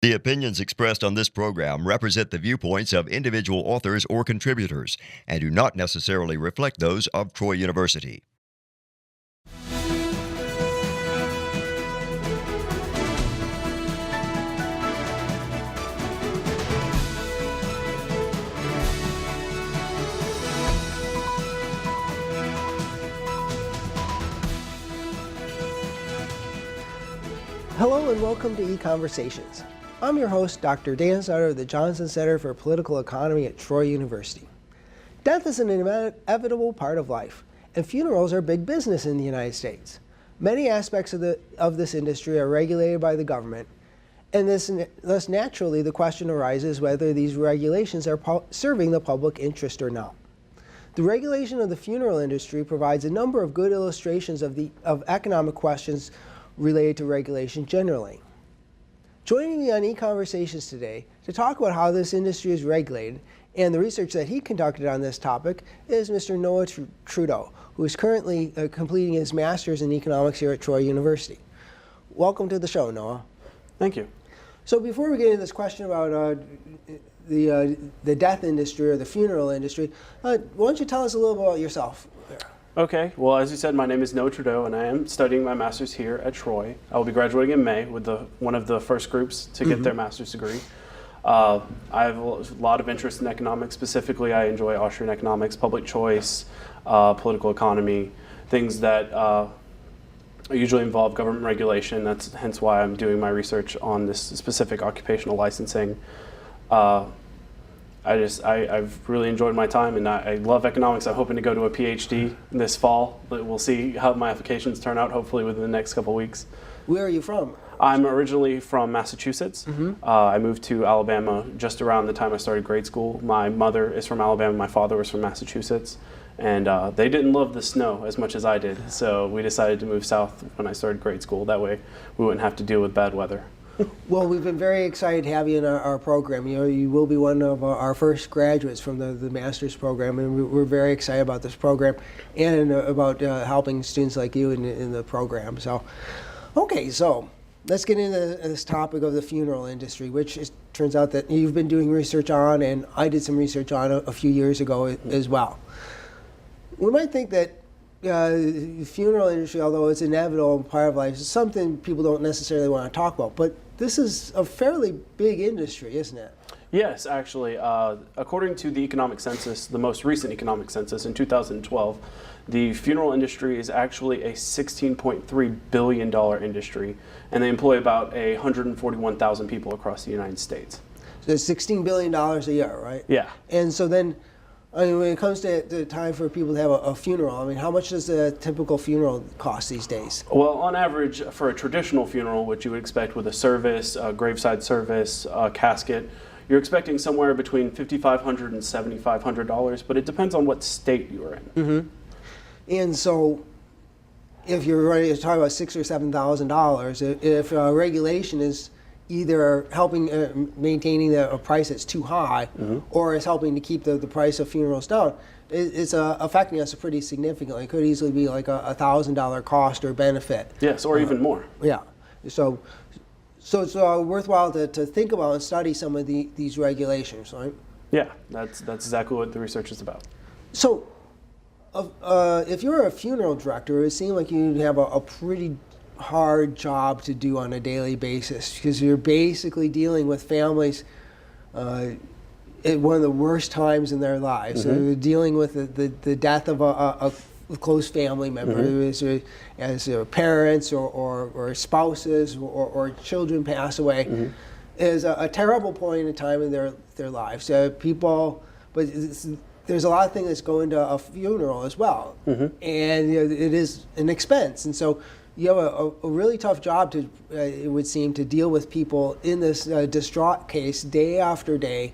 The opinions expressed on this program represent the viewpoints of individual authors or contributors and do not necessarily reflect those of Troy University. Hello and welcome to EconVersations. I'm your host, Dr. Dan Sutter of the Johnson Center for Political Economy at Troy University. Death is an inevitable part of life, and funerals are big business in the United States. Many aspects of this industry are regulated by the government, and thus naturally the question arises whether these regulations are serving the public interest or not. The regulation of the funeral industry provides a number of good illustrations of economic questions related to regulation generally. Joining me on EconVersations today to talk about how this industry is regulated and the research that he conducted on this topic is Mr. Noah Trudeau, who is currently completing his master's in economics here at Troy University. Welcome to the show, Noah. Thank you. So before we get into this question about the death industry or the funeral industry, why don't you tell us a little about yourself? Okay, well, as you said, my name is Noah Trudeau, and I am studying my master's here at Troy. I will be graduating in May with one of the first groups to get their master's degree. I have a lot of interest in economics. Specifically, I enjoy Austrian economics, public choice, political economy, things that usually involve government regulation. That's hence why I'm doing my research on this specific occupational licensing. I've really enjoyed my time, and I love economics. I'm hoping to go to a PhD this fall, but we'll see how my applications turn out, hopefully within the next couple of weeks. Where are you from? I'm originally from Massachusetts. I moved to Alabama just around the time I started grade school. My mother is from Alabama, my father was from Massachusetts, and they didn't love the snow as much as I did, so we decided to move south when I started grade school. That way we wouldn't have to deal with bad weather. Well, we've been very excited to have you in our program. You will be one of our first graduates from the master's program, and we're very excited about this program and about helping students like you in the program. So, okay, so let's get into this topic of the funeral industry, which turns out that you've been doing research on, and I did some research on a few years ago as well. We might think that the funeral industry, although it's an inevitable part of life, is something people don't necessarily want to talk about, but this is a fairly big industry, isn't it? Yes, actually. According to the economic census, the most recent economic census in 2012, the funeral industry is actually a $16.3 billion industry, and they employ about 141,000 people across the United States. So it's $16 billion a year, right? Yeah. And so then, I mean, when it comes to the time for people to have a funeral, I mean, how much does a typical funeral cost these days? Well, on average, for a traditional funeral, which you would expect with a service, a graveside service, a casket, you're expecting somewhere between $5,500 and $7,500, but it depends on what state you're in. And so, if you're ready to talk about $6,000 or $7,000, if regulation is either helping maintaining a price that's too high, or is helping to keep the price of funerals down, it's affecting us pretty significantly. It could easily be like a $1,000 cost or benefit. Yes, or even more. Yeah. So it's worthwhile to think about and study some of these regulations, right? Yeah, that's exactly what the research is about. So, if you're a funeral director, it seems like you'd have a pretty hard job to do on a daily basis, because you're basically dealing with families at one of the worst times in their lives. So you're dealing with the death of a close family member, as parents or spouses or children pass away, is a terrible point in time in their lives. There's a lot of things that go into a funeral as well, and it is an expense, and so you have a really tough job to, it would seem, to deal with people in this distraught case day after day,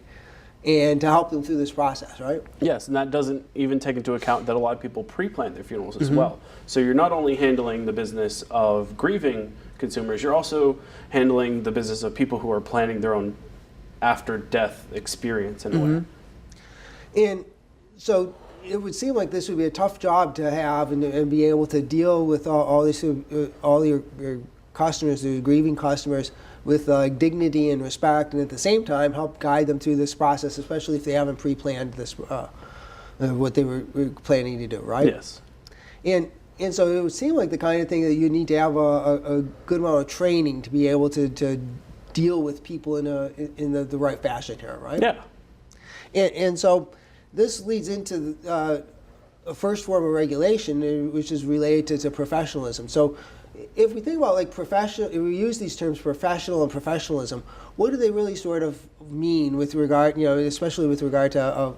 and to help them through this process, right? Yes, and that doesn't even take into account that a lot of people pre-plan their funerals as well. So you're not only handling the business of grieving consumers, you're also handling the business of people who are planning their own after-death experience in a way. And so it would seem like this would be a tough job to have and be able to deal with all your customers, the grieving customers, with dignity and respect, and at the same time help guide them through this process, especially if they haven't pre-planned this, what they were planning to do, right? Yes. And so it would seem like the kind of thing that you need to have a good amount of training to be able to deal with people in the right fashion here, right? Yeah. And so this leads into a first form of regulation, which is related to professionalism. So if we think about if we use these terms professional and professionalism, what do they really sort of mean with regard, especially with regard to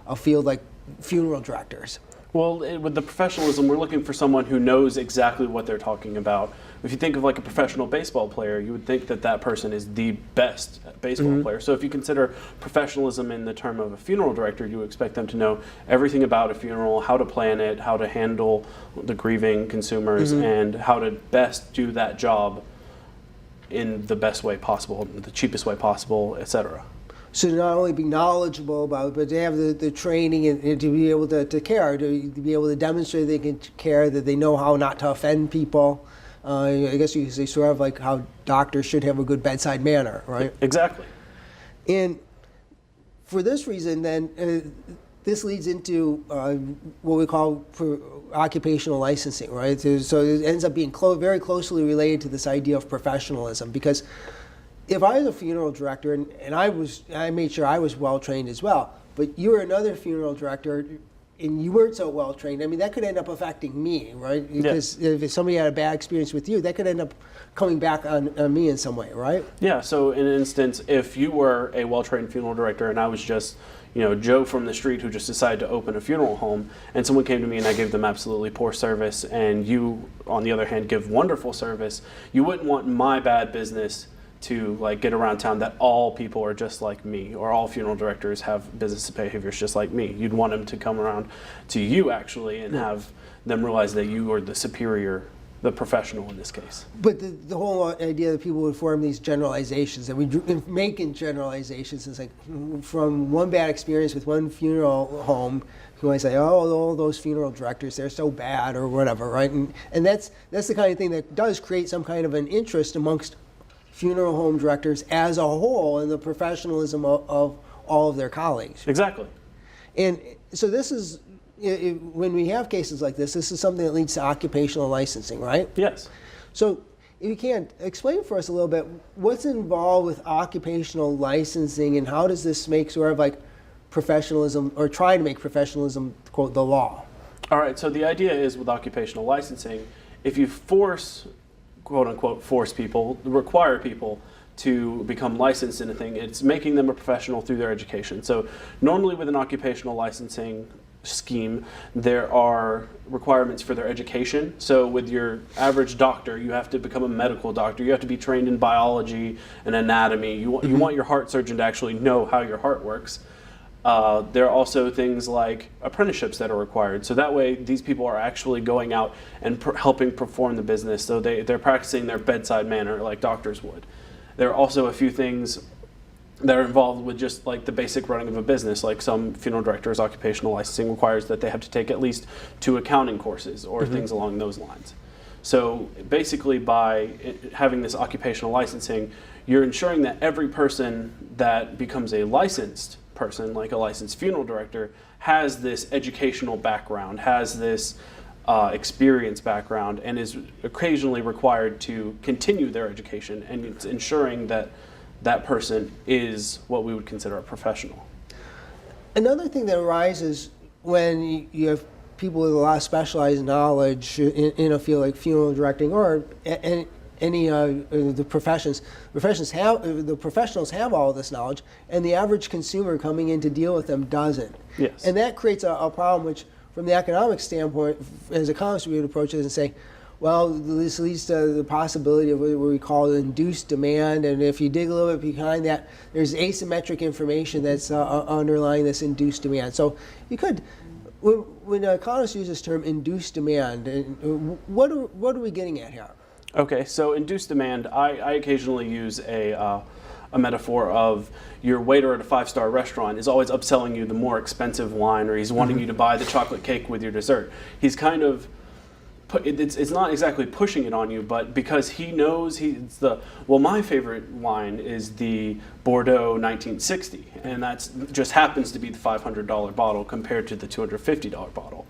a field like funeral directors? Well, with the professionalism, we're looking for someone who knows exactly what they're talking about. If you think of like a professional baseball player, you would think that that person is the best baseball player. So if you consider professionalism in the term of a funeral director, you would expect them to know everything about a funeral, how to plan it, how to handle the grieving consumers, and how to best do that job in the best way possible, the cheapest way possible, etc. So to not only be knowledgeable about it, but to have the training and to be able to care, to be able to demonstrate they can care, that they know how not to offend people. I guess you could say sort of like how doctors should have a good bedside manner, right? Exactly. And for this reason, then, this leads into what we call occupational licensing, right? So it ends up being very closely related to this idea of professionalism, because if I was a funeral director, and I made sure I was well trained as well, but you were another funeral director and you weren't so well trained, I mean, that could end up affecting me, right? Because if somebody had a bad experience with you, that could end up coming back on me in some way, right? Yeah, so in an instance, if you were a well-trained funeral director and I was just, Joe from the street who just decided to open a funeral home, and someone came to me and I gave them absolutely poor service, and you, on the other hand, give wonderful service, you wouldn't want my bad business to get around town that all people are just like me, or all funeral directors have business behaviors just like me. You'd want them to come around to you actually and have them realize that you are the superior, the professional in this case. But the whole idea that people would form these generalizations, that we make in generalizations, is like from one bad experience with one funeral home, you might say, oh, all those funeral directors, they're so bad or whatever, right? And that's the kind of thing that does create some kind of an interest amongst funeral home directors as a whole in the professionalism of all of their colleagues. Exactly. And so this is, when we have cases like this is something that leads to occupational licensing, right? Yes. So if you can, explain for us a little bit what's involved with occupational licensing and how does this make sort of like professionalism, or try to make professionalism, quote, the law? All right, so the idea is with occupational licensing, if you force, quote unquote, force people, require people to become licensed in a thing, it's making them a professional through their education. So normally with an occupational licensing scheme, there are requirements for their education. So with your average doctor, you have to become a medical doctor. You have to be trained in biology and anatomy. You want your heart surgeon to actually know how your heart works. There are also things like apprenticeships that are required. So that way these people are actually going out and helping perform the business. So they're practicing their bedside manner like doctors would. There are also a few things that are involved with just like the basic running of a business. Like some funeral directors, occupational licensing requires that they have to take at least 2 accounting courses or things along those lines. So basically by having this occupational licensing, you're ensuring that every person that becomes a licensed person, like a licensed funeral director, has this educational background, has this experience background, and is occasionally required to continue their education, and it's ensuring that that person is what we would consider a professional. Another thing that arises when you have people with a lot of specialized knowledge in a field like funeral directing, or any the professionals have all of this knowledge, and the average consumer coming in to deal with them doesn't. Yes. And that creates a problem which, from the economic standpoint, as economists, we would approach it and say, well, this leads to the possibility of what we call induced demand, and if you dig a little bit behind that, there's asymmetric information that's underlying this induced demand. So you could, when economists use this term induced demand, what are we getting at here? Okay, so induced demand, I occasionally use a metaphor of your waiter at a 5-star restaurant is always upselling you the more expensive wine, or he's wanting you to buy the chocolate cake with your dessert. He's kind of it's not exactly pushing it on you, but because he knows my favorite wine is the Bordeaux 1960, and that's just happens to be the $500 bottle compared to the $250 bottle.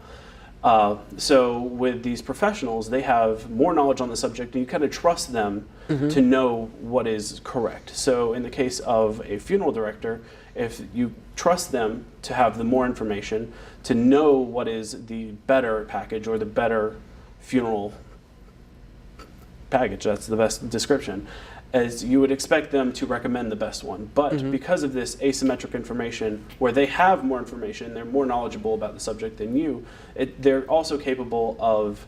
So with these professionals, they have more knowledge on the subject, and you kind of trust them to know what is correct. So in the case of a funeral director, if you trust them to have the more information, to know what is the better package or the better funeral package, that's the best description, as you would expect them to recommend the best one. But because of this asymmetric information, where they have more information, they're more knowledgeable about the subject than you, they're also capable of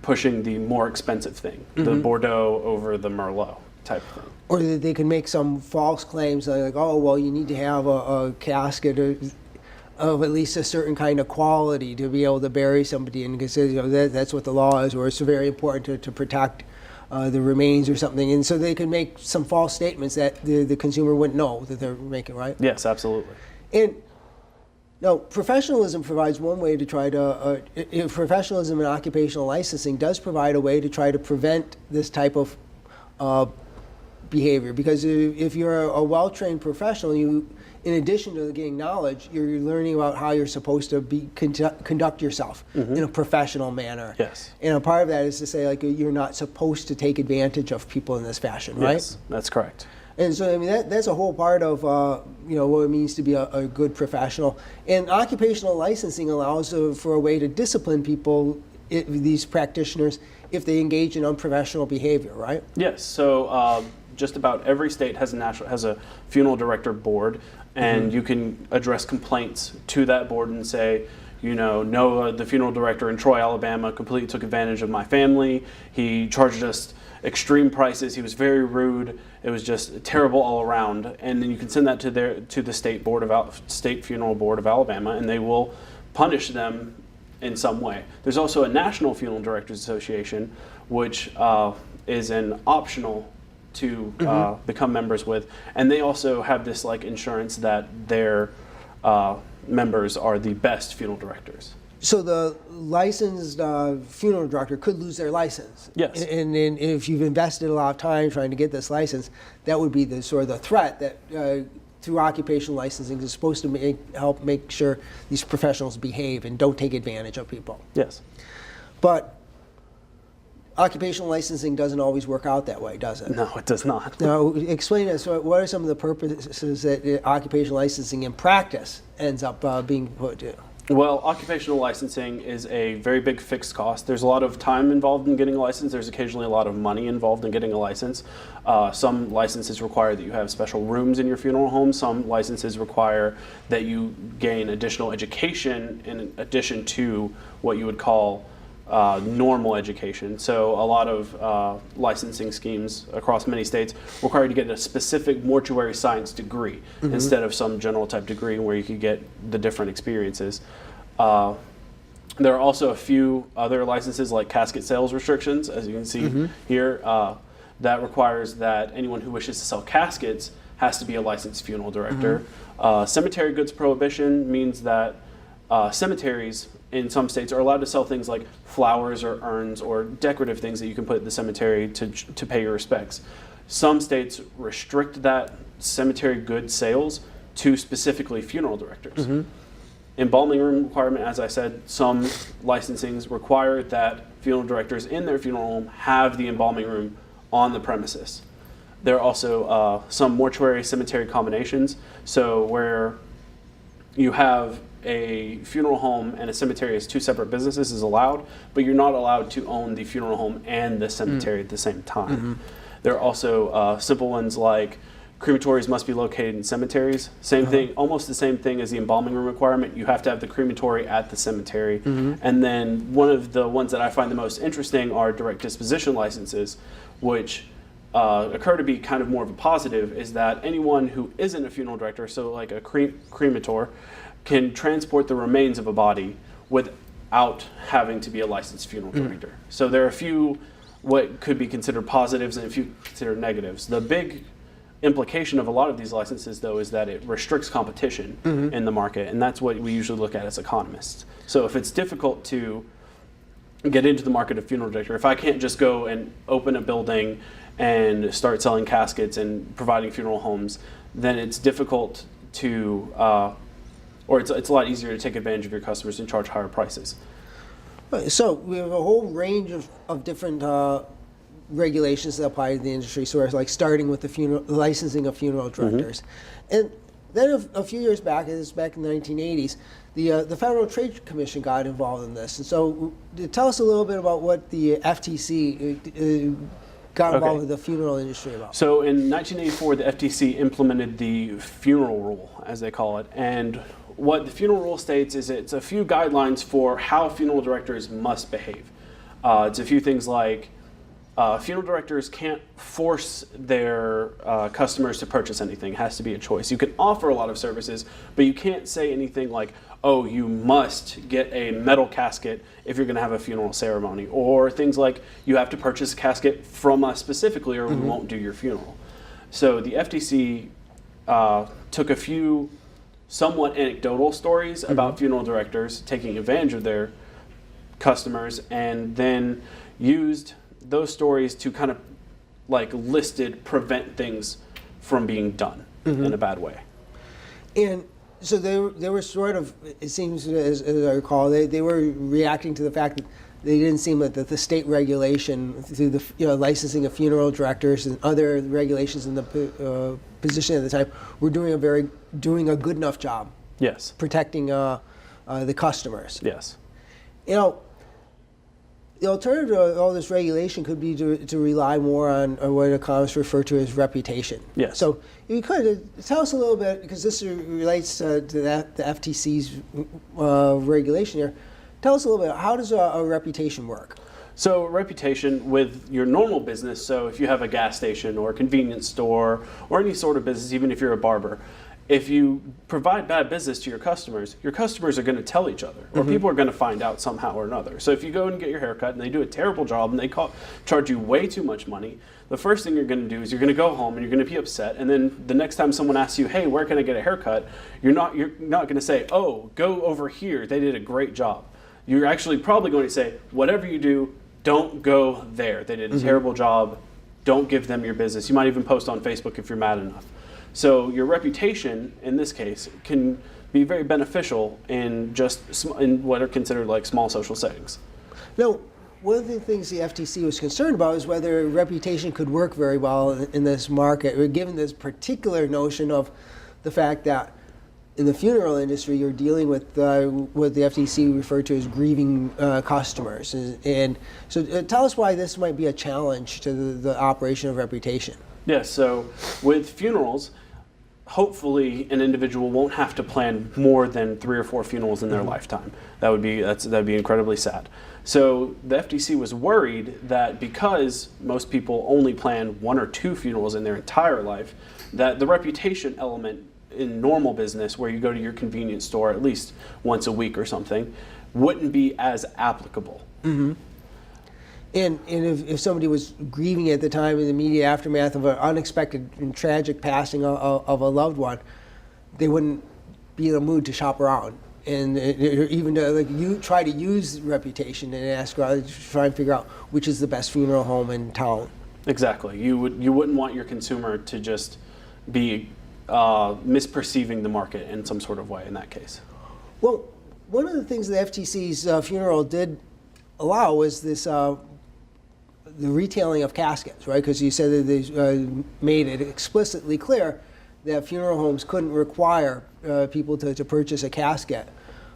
pushing the more expensive thing, the Bordeaux over the Merlot type of thing. Or they can make some false claims like, oh, well, you need to have a casket of at least a certain kind of quality to be able to bury somebody in, because that's what the law is, or it's very important to protect the remains or something. And so they can make some false statements that the consumer wouldn't know that they're making, right? Yes, absolutely. And now, professionalism provides one way to try to, professionalism and occupational licensing does provide a way to try to prevent this type of behavior, because if you're a well-trained professional, you, in addition to getting knowledge, you're learning about how you're supposed to conduct yourself in a professional manner. Yes. And a part of that is to say, like, you're not supposed to take advantage of people in this fashion, right? Yes, that's correct. And so, I mean, that's a whole part of, what it means to be a good professional. And occupational licensing allows for a way to discipline people, these practitioners, if they engage in unprofessional behavior, right? Yes. So just about every state has a funeral director board, and you can address complaints to that board and say, Noah, the funeral director in Troy, Alabama, completely took advantage of my family. He charged us extreme prices. He was very rude. It was just terrible all around. And then you can send that to the state funeral board of Alabama, and they will punish them in some way. There's also a National Funeral Directors Association, which is an optional to become members with, and they also have this like insurance that their members are the best funeral directors. So the licensed funeral director could lose their license. Yes. And if you've invested a lot of time trying to get this license, that would be the sort of the threat that through occupational licensing is supposed to help make sure these professionals behave and don't take advantage of people. Yes. But occupational licensing doesn't always work out that way, does it? No, it does not. Now, explain to us, what are some of the purposes that occupational licensing in practice ends up being put to? Well, occupational licensing is a very big fixed cost. There's a lot of time involved in getting a license. There's occasionally a lot of money involved in getting a license. Some licenses require that you have special rooms in your funeral home. Some licenses require that you gain additional education in addition to what you would call normal education. So a lot of licensing schemes across many states require you to get a specific mortuary science degree instead of some general type degree where you could get the different experiences. There are also a few other licenses like casket sales restrictions, as you can see here, that requires that anyone who wishes to sell caskets has to be a licensed funeral director. Cemetery goods prohibition means that cemeteries in some states are allowed to sell things like flowers or urns or decorative things that you can put in the cemetery to pay your respects. Some states restrict that cemetery goods sales to specifically funeral directors. Embalming room requirement, as I said, some licensings require that funeral directors in their funeral home have the embalming room on the premises. There are also some mortuary cemetery combinations, so where you have a funeral home and a cemetery as two separate businesses is allowed, but you're not allowed to own the funeral home and the cemetery at the same time. There are also simple ones like crematories must be located in cemeteries. Same thing, almost the same thing as the embalming room requirement. You have to have the crematory at the cemetery. And then one of the ones that I find the most interesting are direct disposition licenses, which occur to be kind of more of a positive, is that anyone who isn't a funeral director, so like a cremator, can transport the remains of a body without having to be a licensed funeral director. So there are a few what could be considered positives and a few considered negatives. The big implication of a lot of these licenses, though, is that it restricts competition in the market, and that's what we usually look at as economists. So if it's difficult to get into the market of funeral director, if I can't just go and open a building and start selling caskets and providing funeral homes, then it's difficult to, or it's a lot easier to take advantage of your customers and charge higher prices. So we have a whole range of different regulations that apply to the industry. So it's like starting with the licensing of funeral directors. And then a few years back, it was back in the 1980s, the Federal Trade Commission got involved in this. And so tell us a little bit about what the FTC got involved with the funeral industry about. So in 1984, the FTC implemented the Funeral Rule, as they call it. And what the Funeral Rule states is it's a few guidelines for how funeral directors must behave. It's a few things like funeral directors can't force their customers to purchase anything. It has to be a choice. You can offer a lot of services, but you can't say anything like, oh, you must get a metal casket if you're going to have a funeral ceremony, or things like you have to purchase a casket from us specifically or we won't do your funeral. So the FTC took a few somewhat anecdotal stories about funeral directors taking advantage of their customers, and then used those stories to kind of like prevent things from being done in a bad way. And so they were sort of, it seems, as I recall, they were reacting to the fact that they didn't seem that the state regulation through the licensing of funeral directors and other regulations in the position at the time were doing a good enough job. Yes. Protecting the customers. Yes. You know, the alternative to all this regulation could be to rely more on what economists refer to as reputation. Yes. So you could tell us a little bit, because this relates to the FTC's regulation here. Tell us a little bit, how does a reputation work? So reputation with your normal business, so if you have a gas station or a convenience store or any sort of business, even if you're a barber, if you provide bad business to your customers are going to tell each other, or people are going to find out somehow or another. So if you go and get your hair cut and they do a terrible job and they charge you way too much money, the first thing you're going to do is you're going to go home and you're going to be upset, and then the next time someone asks you, hey, where can I get a haircut, you're not going to say, oh, go over here, they did a great job. You're actually probably going to say, whatever you do, don't go there. They did a terrible job. Don't give them your business. You might even post on Facebook if you're mad enough. So your reputation, in this case, can be very beneficial in what are considered like small social settings. Now, one of the things the FTC was concerned about is whether reputation could work very well in this market, given this particular notion of the fact that in the funeral industry, you're dealing with what the FTC referred to as grieving customers. And so tell us why this might be a challenge to the operation of reputation. Yes, so with funerals, hopefully an individual won't have to plan more than 3 or 4 funerals in their lifetime. That'd be incredibly sad. So the FTC was worried that because most people only plan 1 or 2 funerals in their entire life, that the reputation element in normal business, where you go to your convenience store at least once a week or something, wouldn't be as applicable. And if somebody was grieving at the time in the immediate aftermath of an unexpected and tragic passing of a loved one, they wouldn't be in a mood to shop around. And even to try to use reputation and ask around to try and figure out which is the best funeral home in town. Exactly. You wouldn't want your consumer to just be misperceiving the market in some sort of way in that case. Well, one of the things the FTC's funeral did allow was this the retailing of caskets, right? Because you said that they made it explicitly clear that funeral homes couldn't require people to purchase a casket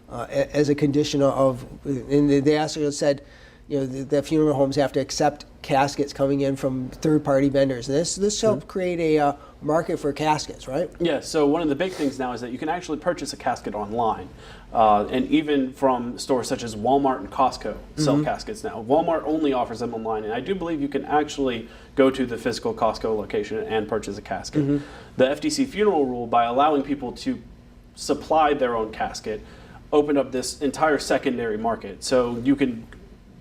as a condition of, and they also said, that funeral homes have to accept caskets coming in from third-party vendors. And this helped create a market for caskets, right? Yeah, so one of the big things now is that you can actually purchase a casket online. And even from stores such as Walmart and Costco sell caskets now. Walmart only offers them online, and I do believe you can actually go to the physical Costco location and purchase a casket. The FTC Funeral Rule, by allowing people to supply their own casket, opened up this entire secondary market. So you can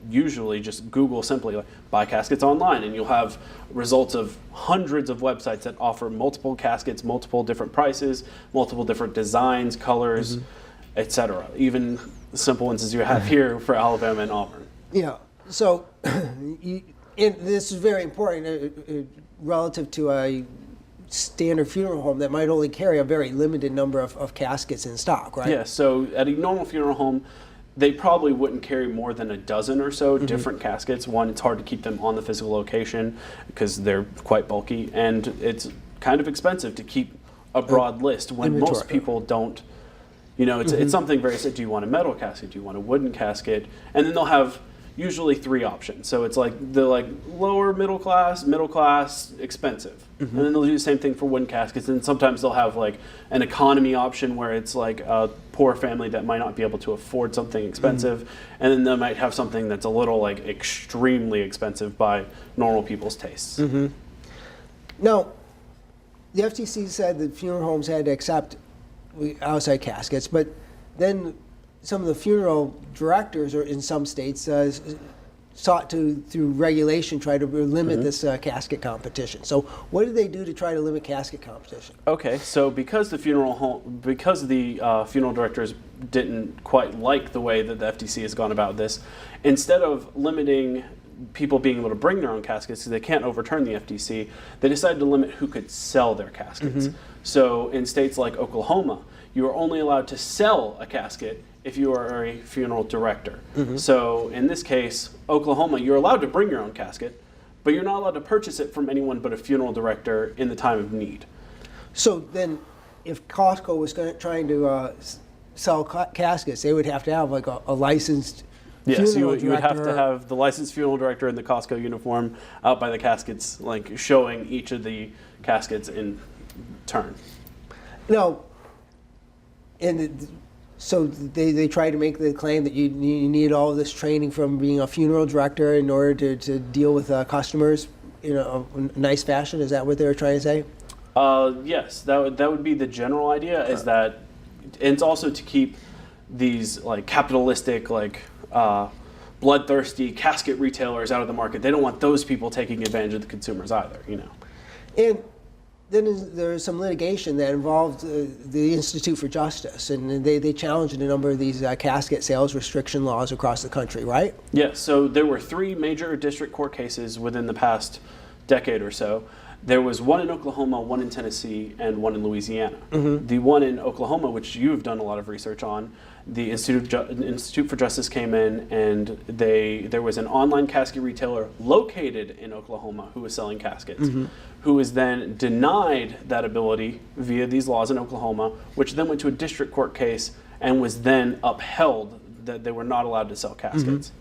usually just Google simply buy caskets online, and you'll have results of hundreds of websites that offer multiple caskets, multiple different prices, multiple different designs, colors, etc. Even simple ones as you have here for Alabama and Auburn. Yeah. So, and this is very important relative to a standard funeral home that might only carry a very limited number of caskets in stock, right? Yeah, so at a normal funeral home, they probably wouldn't carry more than a dozen or so different caskets. One, it's hard to keep them on the physical location because they're quite bulky, and it's kind of expensive to keep a broad list when inventory. most people don't. You know, it's something very simple. Do you want a metal casket? Do you want a wooden casket? And then they'll have usually three options. So it's like the lower middle class, expensive. And then they'll do the same thing for wooden caskets. And sometimes they'll have like an economy option where it's like a poor family that might not be able to afford something expensive. And then they might have something that's a little like extremely expensive by normal people's tastes. Now, the FTC said that funeral homes had to accept outside caskets, but then some of the funeral directors, or in some states, sought to, through regulation, try to limit this casket competition. So, what did they do to try to limit casket competition? Okay, so because the funeral directors didn't quite like the way that the FTC has gone about this, instead of limiting people being able to bring their own caskets because they can't overturn the FTC, they decided to limit who could sell their caskets. So in states like Oklahoma, you are only allowed to sell a casket if you are a funeral director. So in this case, Oklahoma, you're allowed to bring your own casket, but you're not allowed to purchase it from anyone but a funeral director in the time of need. So then, if Costco was trying to sell caskets, they would have to have like a licensed Yes, you funeral would have director. to have the licensed funeral director in the Costco uniform out by the caskets, like showing each of the caskets in turn. No. So they try to make the claim that you need all of this training from being a funeral director in order to deal with customers in a nice fashion. Is that what they were trying to say? Yes, that would be the general idea. Is that, and it's also to keep these like capitalistic, like bloodthirsty casket retailers out of the market. They don't want those people taking advantage of the consumers either. You know. And then there's some litigation that involved the Institute for Justice, and they challenged a number of these casket sales restriction laws across the country, right? Yes, so there were three major district court cases within the past decade or so. There was one in Oklahoma, one in Tennessee, and one in Louisiana. The one in Oklahoma, which you've done a lot of research on, the Institute for Justice came in, and there was an online casket retailer located in Oklahoma who was selling caskets, who was then denied that ability via these laws in Oklahoma, which then went to a district court case and was then upheld that they were not allowed to sell caskets.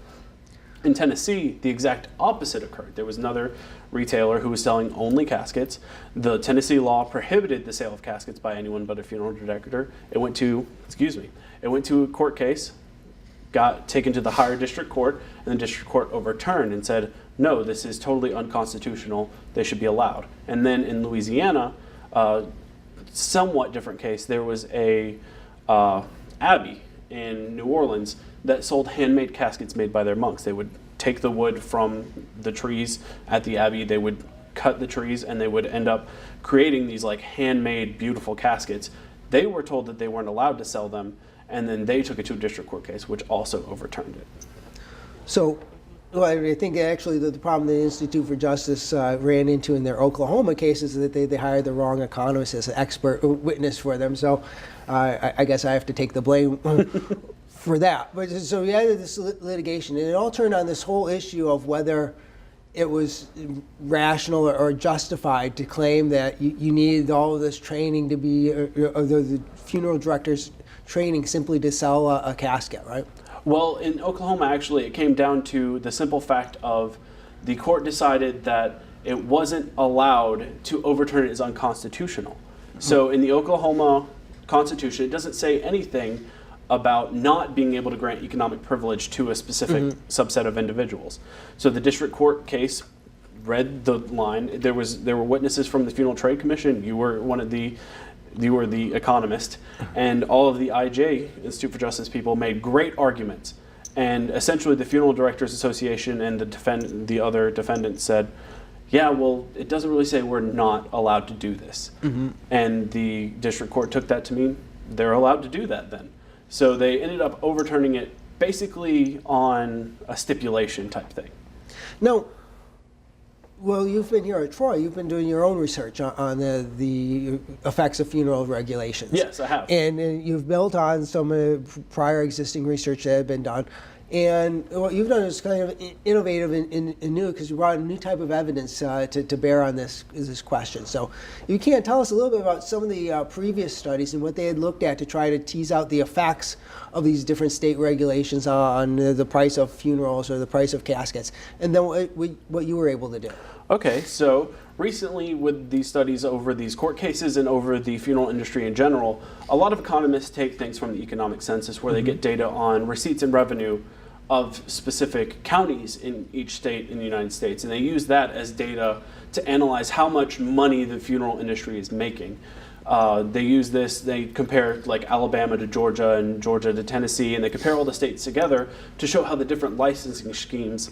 In Tennessee, the exact opposite occurred. There was another retailer who was selling only caskets. The Tennessee law prohibited the sale of caskets by anyone but a funeral director. It went to a court case, got taken to the higher district court, and the district court overturned and said, no, this is totally unconstitutional. They should be allowed. And then in Louisiana, somewhat different case, there was a abbey in New Orleans that sold handmade caskets made by their monks. They would take the wood from the trees at the abbey, they would cut the trees, and they would end up creating these like handmade beautiful caskets. They were told that they weren't allowed to sell them, and then they took it to a district court case, which also overturned it. So, well, I think actually the problem the Institute for Justice ran into in their Oklahoma case is that they hired the wrong economist as an expert witness for them. So I guess I have to take the blame for that. But so we had this litigation, and it all turned on this whole issue of whether it was rational or justified to claim that you needed all of this training to be, or the funeral director's training simply to sell a casket, right? Well, in Oklahoma, actually, it came down to the simple fact of the court decided that it wasn't allowed to overturn it as unconstitutional. So in the Oklahoma Constitution, it doesn't say anything about not being able to grant economic privilege to a specific subset of individuals. So the district court case read the line. There were witnesses from the Funeral Trade Commission. You were the economist, and all of the IJ, Institute for Justice people, made great arguments. And essentially the Funeral Directors Association and the other defendants said, yeah, well, it doesn't really say we're not allowed to do this. And the district court took that to mean they're allowed to do that then. So they ended up overturning it basically on a stipulation type thing. Now, well, you've been here at Troy. You've been doing your own research on the effects of funeral regulations. Yes, I have. And you've built on some prior existing research that had been done. And what you've done is kind of innovative and new, because you brought a new type of evidence to bear on this question. So you can tell us a little bit about some of the previous studies and what they had looked at to try to tease out the effects of these different state regulations on the price of funerals or the price of caskets, and then what you were able to do. Okay, so recently with these studies over these court cases and over the funeral industry in general, a lot of economists take things from the economic census where they get data on receipts and revenue of specific counties in each state in the United States, and they use that as data to analyze how much money the funeral industry is making. They use this, they compare like Alabama to Georgia and Georgia to Tennessee, and they compare all the states together to show how the different licensing schemes,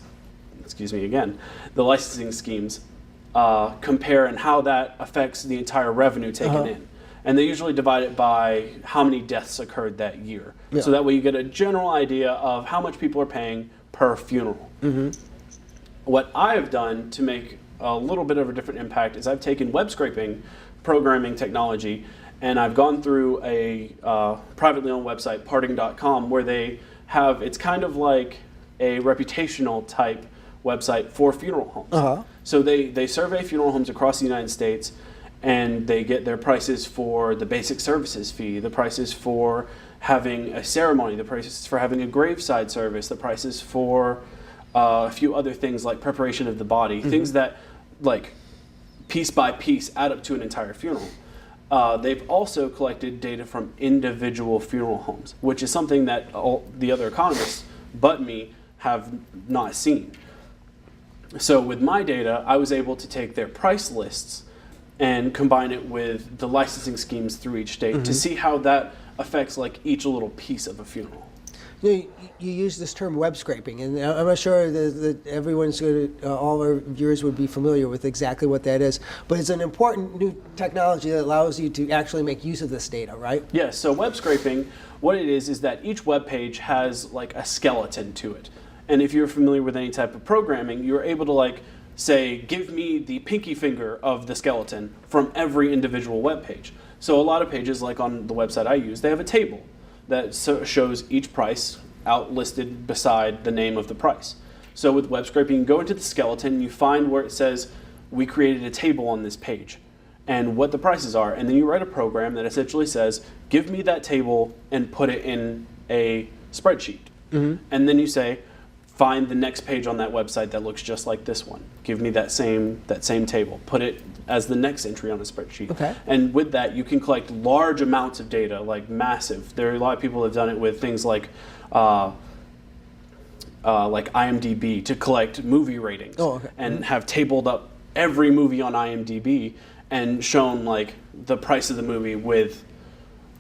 the licensing schemes compare and how that affects the entire revenue taken in. And they usually divide it by how many deaths occurred that year. Yeah. So that way you get a general idea of how much people are paying per funeral. What I've done to make a little bit of a different impact is I've taken web scraping programming technology, and I've gone through a privately owned website, parting.com, where they have, it's kind of like a reputational type website for funeral homes. So they survey funeral homes across the United States, and they get their prices for the basic services fee, the prices for having a ceremony, the prices for having a graveside service, the prices for a few other things like preparation of the body, things that like piece by piece add up to an entire funeral. They've also collected data from individual funeral homes, which is something that all the other economists but me have not seen. So with my data, I was able to take their price lists and combine it with the licensing schemes through each state to see how that affects like each little piece of a funeral. You use this term web scraping, and I'm not sure that everyone's going to, all our viewers would be familiar with exactly what that is, but it's an important new technology that allows you to actually make use of this data, right? Yes, so web scraping, what it is that each web page has like a skeleton to it. And if you're familiar with any type of programming, you're able to like say, give me the pinky finger of the skeleton from every individual web page. So a lot of pages, like on the website I use, they have a table that shows each price out listed beside the name of the price. So with web scraping, you go into the skeleton, you find where it says, we created a table on this page and what the prices are, and then you write a program that essentially says, give me that table and put it in a spreadsheet. And then you say, find the next page on that website that looks just like this one. Give me that same table. Put it as the next entry on a spreadsheet. Okay. And with that, you can collect large amounts of data, like massive. There are a lot of people who have done it with things like IMDb to collect movie ratings. And have tabled up every movie on IMDb and shown like the price of the movie with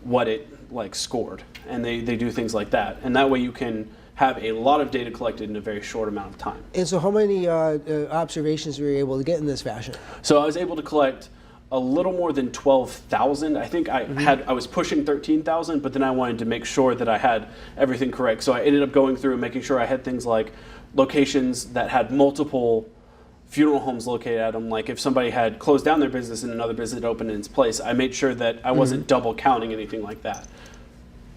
what it like scored. And they do things like that. And that way you can have a lot of data collected in a very short amount of time. And so how many observations were you able to get in this fashion? So I was able to collect a little more than 12,000. I think I was pushing 13,000, but then I wanted to make sure that I had everything correct. So I ended up going through and making sure I had things like locations that had multiple funeral homes located at them. Like if somebody had closed down their business and another business opened in its place, I made sure that I wasn't double counting anything like that.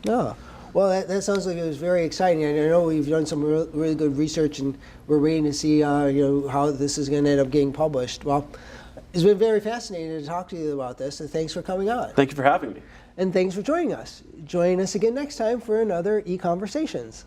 Oh. Well, that sounds like it was very exciting. And I know we've done some really good research, and we're waiting to see how this is going to end up getting published. Well, it's been very fascinating to talk to you about this, and thanks for coming on. Thank you for having me. And thanks for joining us. Join us again next time for another EconVersations.